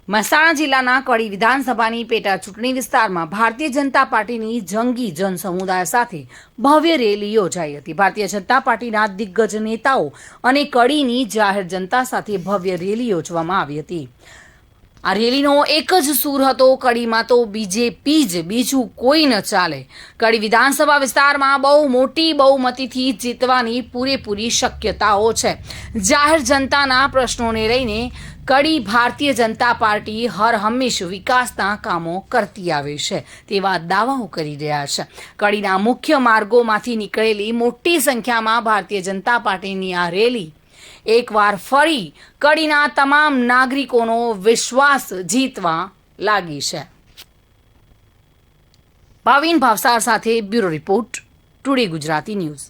મહેસાણા જિલ્લાના કડી વિધાનસભાની પેટા ચૂંટણી વિસ્તારમાં ભારતીય જનતા પાર્ટીની જંગી જનસમુદાય સાથે ભવ્ય રેલી યોજાઈ હતી। ભારતીય જનતા પાર્ટીના દિગ્ગજ નેતાઓ અને કડીની જાહેર જનતા સાથે ભવ્ય રેલી યોજવામાં આવી હતી। આ રેલીનો એક જ સૂર હતો, કડીમાં તો બીજેપી જ, બીજું કોઈ ન ચાલે। કડી વિધાનસભા વિસ્તારમાં બહુ મોટી બહુમતીથી જીતવાની પૂરેપૂરી શક્યતાઓ છે। જાહેર જનતાના પ્રશ્નોને લઈને કડી ભારતીય જનતા પાર્ટી હર હંમેશ વિકાસના કામો કરતી આવે છે તેવા દાવાઓ કરી રહ્યા છે। કડીના મુખ્ય માર્ગોમાંથી નીકળેલી મોટી સંખ્યામાં ભારતીય જનતા પાર્ટીની આ રેલી એકવાર ફરી કડીના તમામ નાગરિકોનો વિશ્વાસ જીતવા લાગી છે। ભાવિન ભાવસાર સાથે bureau report, today Gujarati news.